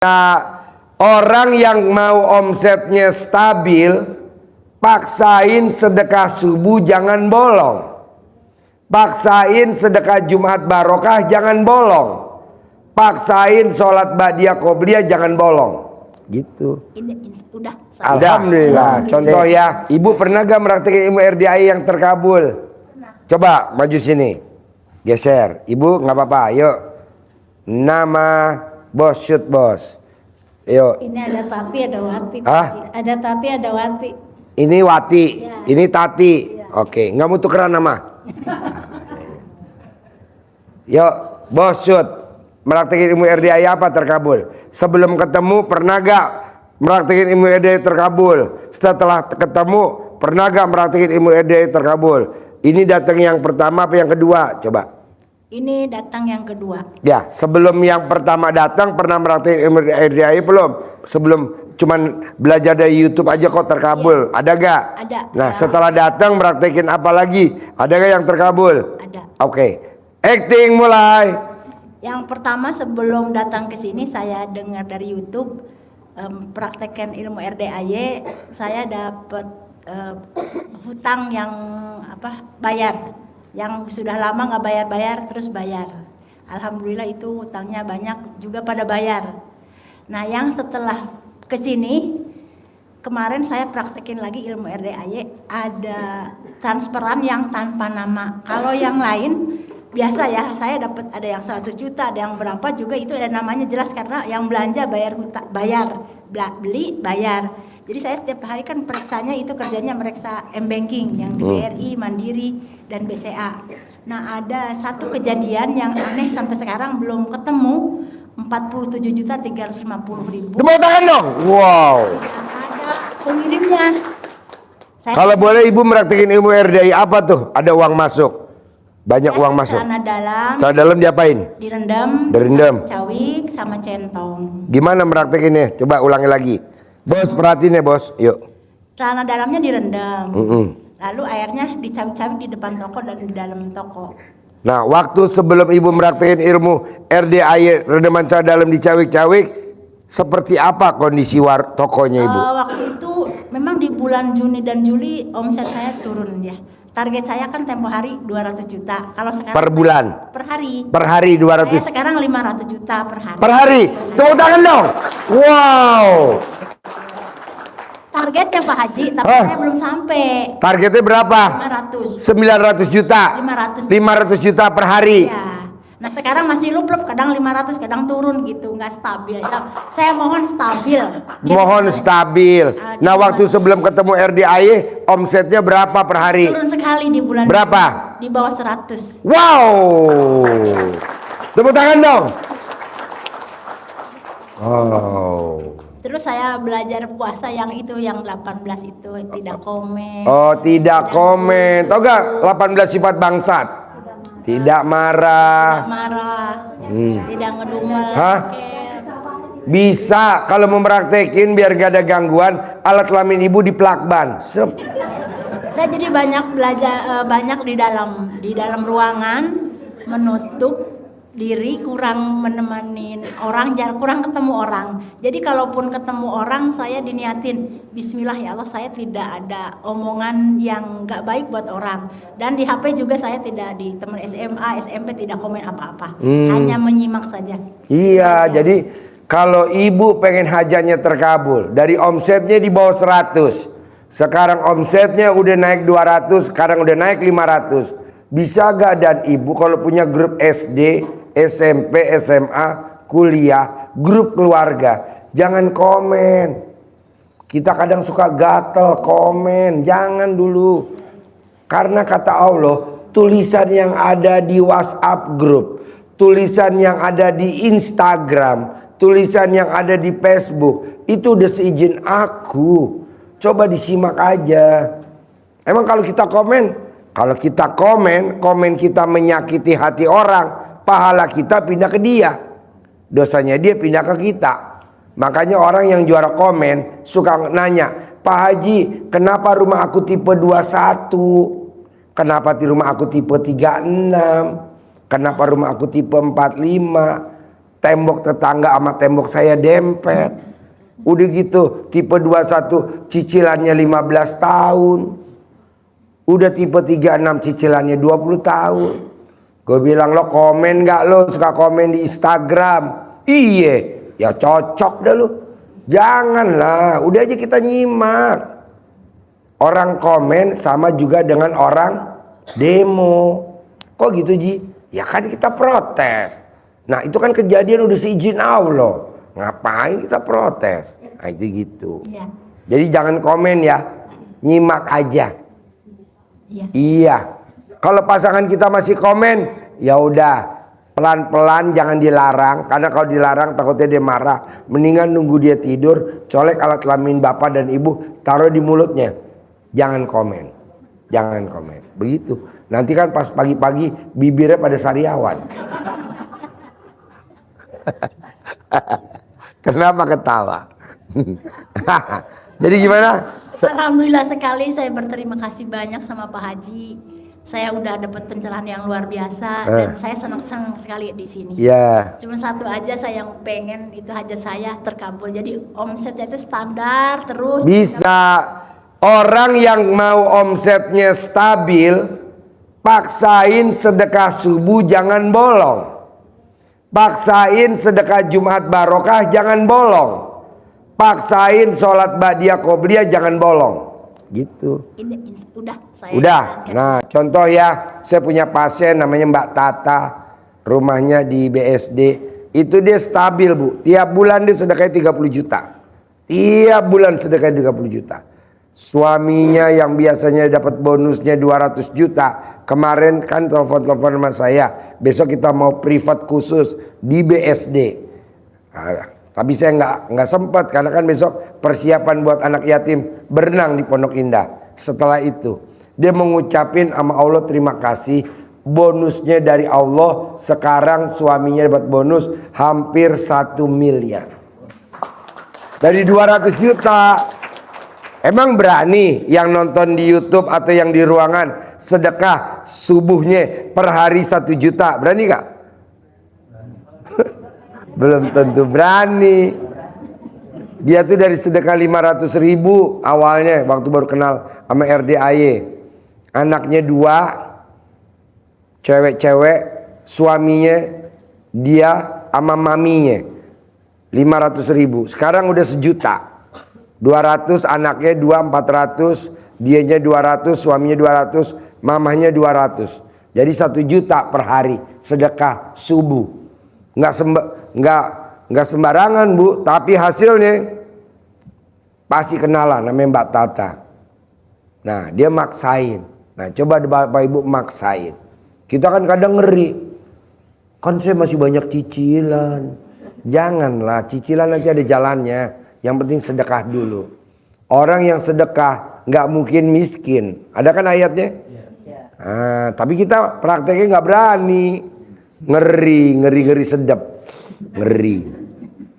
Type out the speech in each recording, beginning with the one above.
Nah, orang yang mau omsetnya stabil, paksain sedekah subuh jangan bolong. Paksain sedekah Jumat barokah jangan bolong. Paksain sholat ba'diyah qobliyah jangan bolong. Gitu. Ini udah. Alhamdulillah. Contoh ya, ibu pernah gak meraktekin ilmu RDI yang terkabul? Coba maju sini, geser. Ibu nggak apa-apa. Yuk. Nama bos, shoot bos. Yuk. Ini ada Tati, ada Wati. Hah? Ada Tati, ada Wati. Ini Wati, Ya. ini Tati. Ya. Oke, nggak mau tukeran nama. Yuk, bos shoot. Meraktekin ilmu RDI apa terkabul? Sebelum ketemu pernah gak meraktekin ilmu RDI terkabul? Setelah ketemu pernah gak meraktekin ilmu RDI terkabul? Ini datang yang pertama apa yang kedua? Coba. Ini datang yang kedua. Ya, sebelum yang pertama datang pernah meraktekin ilmu RDI belum? Sebelum cuman belajar dari YouTube aja kok terkabul? Ya. Ada gak? Ada. Nah, setelah datang meraktekin apa lagi? Ada gak yang terkabul? Ada. Oke. Acting mulai. Yang pertama sebelum datang ke sini saya dengar dari YouTube praktekkan ilmu RDAY, saya dapat hutang yang bayar, yang sudah lama nggak bayar-bayar terus bayar. Alhamdulillah itu hutangnya banyak juga pada bayar. Nah, yang setelah ke sini kemarin saya praktekin lagi ilmu RDAY, ada transferan yang tanpa nama. Kalau yang lain biasa ya, saya dapat ada yang 100 juta, ada yang berapa juga itu ada namanya jelas karena yang belanja bayar beli bayar. Jadi saya setiap hari kan periksanya itu kerjanya meriksa M-Banking yang di BRI, Mandiri, dan BCA. Nah, ada satu kejadian yang aneh sampai sekarang belum ketemu, 47.350.000. Tepuk tangan dong. Wow. Ada pengirimnya. Kalau boleh ibu meraktekin ilmu RDI apa tuh? Ada uang masuk. Banyak uang masuk. Celana dalam. Celana dalam diapain? Direndam. Cawik sama centong. Gimana meraktekinnya? Coba ulangi lagi. Bos, perhatiin ya bos. Yuk. Celana dalamnya direndam. Lalu airnya dicawik-cawik di depan toko dan di dalam toko. Nah, waktu sebelum ibu meraktekin ilmu RDI rendaman celana dalam dicawik-cawik, seperti apa kondisi tokonya ibu? Waktu itu memang di bulan Juni dan Juli omset saya turun ya. Target saya kan tempo hari 200 juta. Kalau sekarang per bulan? Per hari. Per hari 200? Saya sekarang 500 juta per hari. Per hari? Tepuk tangan dong. Wow. Targetnya Pak Haji, tapi saya belum sampai. Targetnya berapa? 500. 900 juta. 500 juta per hari. Ya. Nah, sekarang masih lup-lup, kadang 500, kadang turun gitu, nggak stabil. Saya mohon stabil. Mohon stabil. Nah, waktu sebelum ketemu RDI, omsetnya berapa per hari? Turun sekali di bulan. Berapa? Di bawah 100. Wow. Tepuk tangan dong. Oh. Terus saya belajar puasa yang 18 itu tidak komen. Oh, tidak komen. Tahu gak 18 sifat bangsat? Tidak marah. Tidak marah. Tidak ngedumel. Hah? Bisa kalau mau mempraktekin biar gak ada gangguan, alat kelamin ibu diplakban. Saya jadi banyak belajar, banyak di dalam ruangan, menutup diri, kurang menemani orang, kurang ketemu orang. Jadi kalaupun ketemu orang, saya diniatin Bismillah ya Allah, saya tidak ada omongan yang gak baik buat orang. Dan di HP juga saya tidak, di teman SMA, SMP tidak komen apa-apa, hanya menyimak saja. Iya, jadi kalau ibu pengen hajatnya terkabul, dari omsetnya di bawah 100, sekarang omsetnya udah naik 200, sekarang udah naik 500. Bisa gak dan ibu kalau punya grup SD, SMP, SMA, kuliah, grup keluarga, jangan komen. Kita kadang suka gatel komen, jangan dulu. Karena kata Allah, tulisan yang ada di WhatsApp grup, tulisan yang ada di Instagram, tulisan yang ada di Facebook, itu udah seizin aku. Coba disimak aja. Emang kalau kita komen, komen kita menyakiti hati orang, pahala kita pindah ke dia, dosanya dia pindah ke kita. Makanya orang yang juara komen suka nanya, Pak Haji, kenapa rumah aku tipe 21? Kenapa di rumah aku tipe 36? Kenapa rumah aku tipe 45? tembok tetangga sama tembok saya dempet. Udah gitu tipe 21 cicilannya 15 tahun. Udah tipe 36 cicilannya 20 tahun. Gue bilang, lo komen gak lo suka komen di Instagram? Iya, ya cocok dah lo. Janganlah, udah aja kita nyimak. Orang komen sama juga dengan orang demo. Kok gitu Ji? Ya kan kita protes. Nah itu kan kejadian udah seizin Allah. Ngapain kita protes? Nah itu gitu. Iya. Jadi jangan komen ya, nyimak aja. Iya. Iya. Kalau pasangan kita masih komen, ya udah pelan-pelan, jangan dilarang. Karena kalau dilarang takutnya dia marah. Mendingan nunggu dia tidur, colek alat kelamin bapak dan ibu, taruh di mulutnya. Jangan komen. Jangan komen. Begitu. Nanti kan pas pagi-pagi bibirnya pada sariawan. Kenapa ketawa? Jadi gimana? Alhamdulillah sekali, saya berterima kasih banyak sama Pak Haji. Saya udah dapat pencerahan yang luar biasa dan saya senang sekali di sini. Ya. Cuma satu aja saya yang pengen itu hajat saya terkabul. Jadi omsetnya itu standar terus. Bisa. Orang yang mau omsetnya stabil, paksain sedekah subuh jangan bolong. Paksain sedekah Jumat barokah jangan bolong. Paksain sholat ba'diyah qobliyah jangan bolong. Gitu. Ini udah saya Udah. jalankan. Nah, contoh ya, saya punya pasien namanya Mbak Tata, rumahnya di BSD. Itu dia stabil, Bu. Tiap bulan dia sedekahnya 30 juta. Tiap bulan sedekahnya 30 juta. Suaminya yang biasanya dapat bonusnya 200 juta. Kemarin kan telepon-telepon sama saya. Besok kita mau privat khusus di BSD. Nah, tapi saya nggak sempat karena kan besok persiapan buat anak yatim berenang di Pondok Indah. Setelah itu dia mengucapin sama Allah terima kasih, bonusnya dari Allah. Sekarang suaminya dapat bonus hampir 1 miliar dari 200 juta. Emang berani yang nonton di YouTube atau yang di ruangan sedekah subuhnya per hari 1 juta? Berani gak? Belum tentu berani. Dia tuh dari sedekah 500 ribu awalnya waktu baru kenal sama RDAY. Anaknya 2, cewek-cewek, suaminya dia sama maminya 500 ribu. Sekarang udah 1 juta. 200 anaknya 2, 400, dianya 200, suaminya 200, mamahnya 200. Jadi 1 juta per hari sedekah subuh. Nggak sembarangan, Bu, tapi hasilnya pasti kenalan namanya Mbak Tata. Nah, dia maksain. Nah, coba Bapak Ibu maksain. Kita kan kadang ngeri. Kan saya masih banyak cicilan. Janganlah, cicilan nanti ada jalannya. Yang penting sedekah dulu. Orang yang sedekah nggak mungkin miskin. Ada kan ayatnya? Nah, tapi kita prakteknya nggak berani. Ngeri sedap.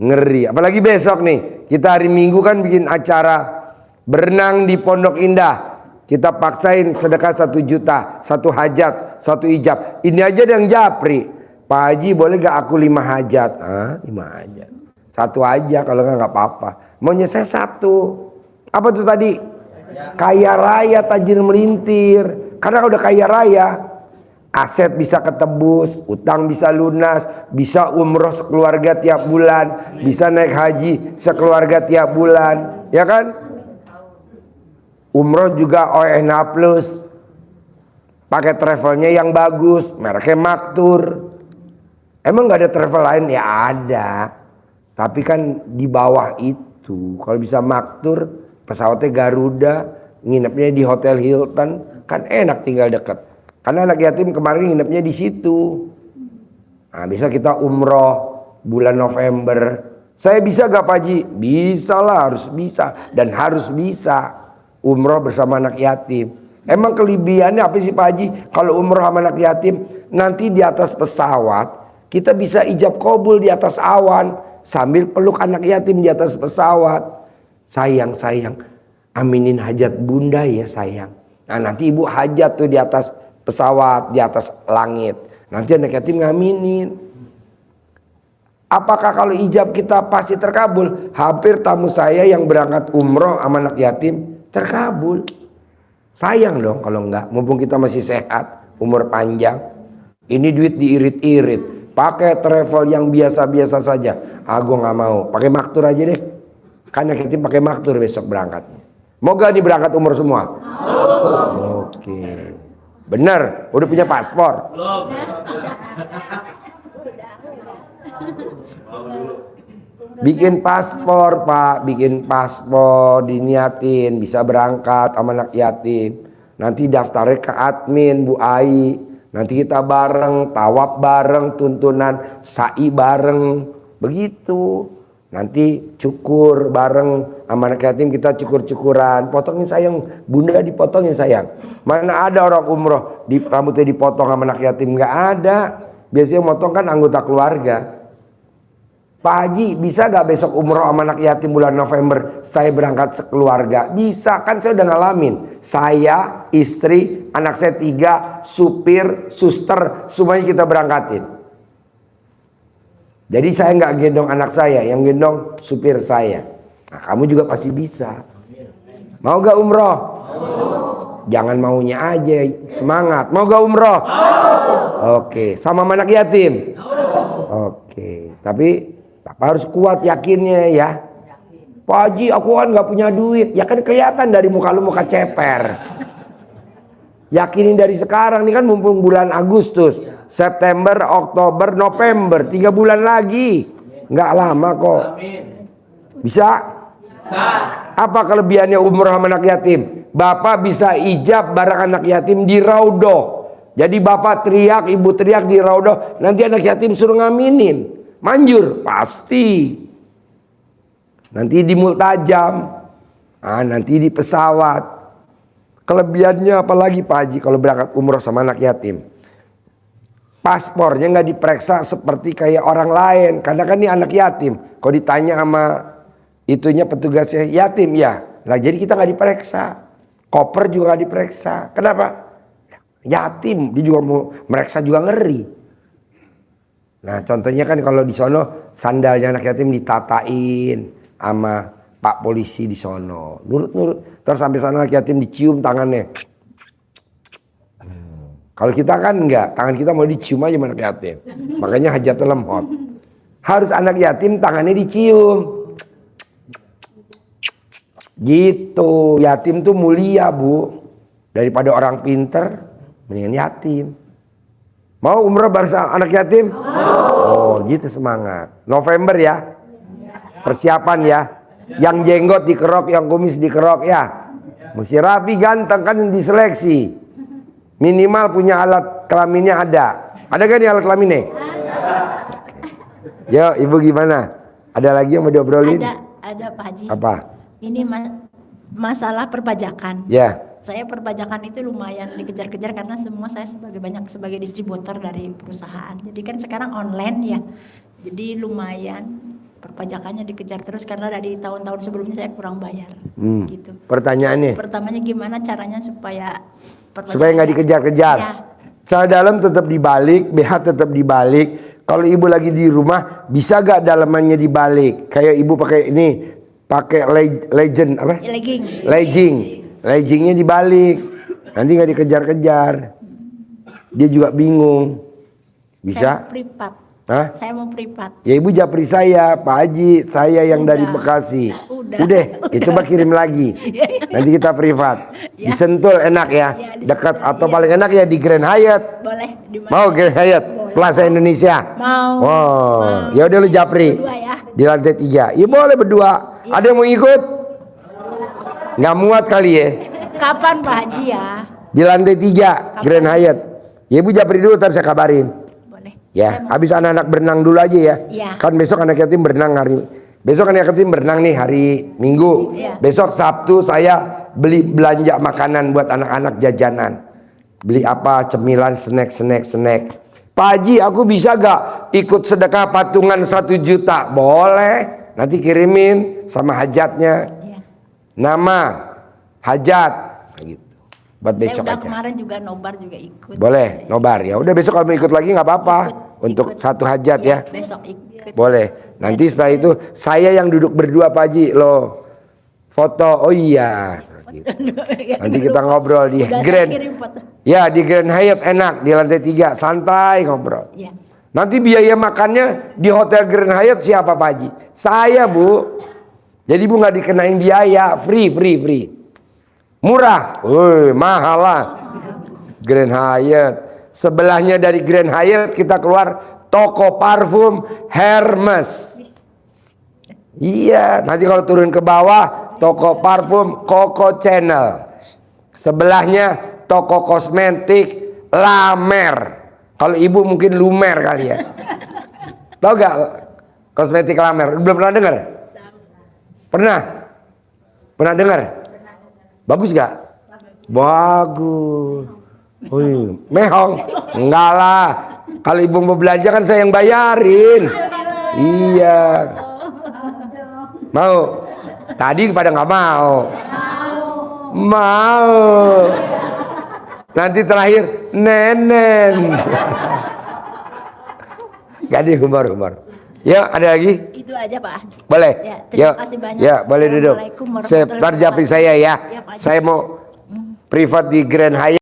Ngeri. Apalagi besok nih. Kita hari Minggu kan bikin acara berenang di Pondok Indah. Kita paksain sedekah 1 juta, 1 hajat, 1 ijab. Ini aja yang japri. Pak Haji boleh gak aku 5 hajat? 5 hajat. 1 aja, kalau nggak apa-apa. Maunya saya 1. Apa tuh tadi? Kaya raya, tajir melintir. Karena udah kaya raya, aset bisa ketebus, utang bisa lunas, bisa umroh sekeluarga tiap bulan, bisa naik haji sekeluarga tiap bulan, ya kan? Umroh juga ONH plus, pakai travelnya yang bagus, mereknya Maktur. Emang nggak ada travel lain? Ya ada. Tapi kan di bawah itu, kalau bisa Maktur, pesawatnya Garuda, nginepnya di Hotel Hilton, kan enak tinggal deket. Karena anak yatim kemarin nginepnya di situ. Nah, bisa kita umroh bulan November. Saya bisa gak Pak Haji? Bisa lah, harus bisa. Dan harus bisa umroh bersama anak yatim. Emang kelebihannya apa sih Pak Haji? Kalau umroh sama anak yatim, nanti di atas pesawat, kita bisa ijab kabul di atas awan. Sambil peluk anak yatim di atas pesawat. Sayang, aminin hajat bunda ya sayang. Nah nanti ibu hajat tuh di atas pesawat, di atas langit. Nanti anak yatim ngaminin. Apakah kalau ijab kita pasti terkabul? Hampir tamu saya yang berangkat umroh sama anak yatim terkabul. Sayang dong kalau enggak, mumpung kita masih sehat, umur panjang. Ini duit diirit-irit, pakai travel yang biasa-biasa saja. Gue nggak mau, pakai maktur aja deh. Karena kita pakai maktur besok berangkatnya. Mau gak nih berangkat umur semua? Oke. Bener, udah punya paspor? Bikin paspor Pak, bikin paspor, diniatin bisa berangkat sama anak yatim. Nanti daftarnya ke admin Bu Ai. Nanti kita bareng, tawaf bareng, tuntunan sa'i bareng, begitu. Nanti cukur bareng sama anak yatim, kita cukur-cukuran. Potongin sayang, bunda dipotongin sayang. Mana ada orang umroh rambutnya dipotong sama anak yatim? Nggak ada. Biasanya motong kan anggota keluarga. Pak Haji, bisa gak besok umroh sama anak yatim bulan November saya berangkat sekeluarga? Bisa, kan saya udah ngalamin. Saya, istri, anak saya 3, supir, suster, semuanya kita berangkatin. Jadi saya gak gendong anak saya, yang gendong supir saya. Nah, kamu juga pasti bisa. Mau gak umroh? Jangan maunya aja, semangat. Mau gak umroh? Oke, sama anak yatim? Oke, tapi Bapak harus kuat yakinnya ya. Pak Haji, aku kan gak punya duit. Ya kan kelihatan dari muka lu, muka ceper. Yakinin dari sekarang, nih kan mumpung bulan Agustus, September, Oktober, November, 3 bulan lagi. Nggak lama kok. Bisa? Apa kelebihannya umroh sama anak yatim? Bapak bisa ijab bareng anak yatim di raudoh. Jadi bapak teriak, ibu teriak di raudoh, nanti anak yatim suruh ngaminin. Manjur, pasti. Nanti di multajam, nanti di pesawat. Kelebihannya apalagi Pak Haji kalau berangkat umroh sama anak yatim? Paspornya nggak diperiksa seperti kayak orang lain, karena kan ini anak yatim. Kalau ditanya sama itunya petugasnya, yatim ya. Nah jadi kita nggak diperiksa. Koper juga nggak diperiksa. Kenapa? Yatim, dia juga mau meriksa juga ngeri. Nah contohnya kan kalau di sono sandalnya anak yatim ditatain sama Pak polisi di sono, nurut. Terus sampai sana anak yatim dicium tangannya. Kalau kita kan enggak, tangan kita mau dicium aja sama anak yatim. Makanya hajatul lemhot. Harus anak yatim tangannya dicium. Gitu, yatim tuh mulia Bu. Daripada orang pinter, mendingan yatim. Mau umroh bareng anak yatim? Oh gitu semangat. November ya. Persiapan ya. Yang jenggot dikerok, yang kumis dikerok ya. Mesti rapi ganteng kan yang diseleksi. Minimal punya alat kelaminnya ada. Ada kan nih alat kelaminnya? Yo ibu gimana? Ada lagi yang mau diobrolin? Ada Pak Haji. Apa? Ini masalah perpajakan. Ya. Saya perpajakan itu lumayan dikejar-kejar karena semua saya sebagai distributor dari perusahaan. Jadi kan sekarang online ya. Jadi lumayan perpajakannya dikejar terus karena dari tahun-tahun sebelumnya saya kurang bayar. Gitu. Pertanyaannya? Pertamanya gimana caranya supaya nggak dikejar-kejar. Ya. Celana dalam tetap dibalik, BH tetap dibalik. Kalau ibu lagi di rumah, bisa gak dalamannya dibalik? Kayak ibu pakai ini, pakai legend apa? Leggingnya dibalik, nanti nggak dikejar-kejar. Dia juga bingung. Bisa? Saya privat. Hah? Saya mau privat. Ya ibu japri saya, Pak Haji, saya yang dari Bekasi. Udah, ya coba kirim lagi. Nanti kita privat. Di Sentul enak ya, dekat atau paling enak ya di Grand Hyatt. Boleh. Mau Grand Hyatt? Plaza Indonesia. Mau. Oh, ya udah lu japri. Ya. Di lantai 3. Ya boleh berdua. Ada yang mau ikut? Nggak muat kali ya. Kapan Pak Haji ya? Di lantai 3 Grand Hyatt. Ya ibu japri dulu, ntar saya kabarin. Boleh. Ya, habis anak-anak berenang dulu aja ya. Ya. Kan besok anak yatim berenang besok anak yatim berenang nih hari Minggu. Ya. Besok Sabtu saya beli belanja makanan buat anak-anak jajanan. Beli apa? Cemilan, snack. Pak Haji, aku bisa gak ikut sedekah patungan 1 juta? Boleh. Nanti kirimin sama hajatnya. Nama, hajat, gitu. Buat besok saya udah aja. kemarin juga nobar juga ikut. Boleh, nobar ya. Udah besok kalau mau ikut lagi nggak apa-apa. untuk Ikut. satu hajat ya. Besok ikut. Boleh. Nanti setelah itu saya yang duduk berdua Pak Haji lo foto. Oh iya. Nanti kita ngobrol di Udah saya Grand. kirim foto. Ya di Grand Hyatt enak di lantai 3 santai ngobrol. Ya. Nanti biaya makannya di Hotel Grand Hyatt siapa Pak Haji? Saya Bu. Jadi Bu nggak dikenain biaya, free. Murah. Woi, mahal lah. Grand Hyatt. Sebelahnya dari Grand Hyatt kita keluar toko parfum Hermes. Iya, nanti kalau turun ke bawah toko parfum Coco Chanel. Sebelahnya toko kosmetik La Mer. Kalau ibu mungkin Lumer kali ya. Tahu gak kosmetik La Mer? Belum pernah dengar? Pernah? Pernah dengar? Bagus gak? Bagus. Wih, mehong. Enggak lah. Kalau ibu mau belanja kan saya yang bayarin. Iya. Mau? Tadi pada nggak mau. Mau. Nanti terakhir nenen. Jadi humor. Ya, ada lagi? Itu aja Pak Haji. Boleh. Ya, terima kasih banyak. Ya, boleh duduk. Assalamualaikum warahmatullahi Ntar japri saya ya. Ya, Pak Haji. Saya mau privat di Grand Hyatt.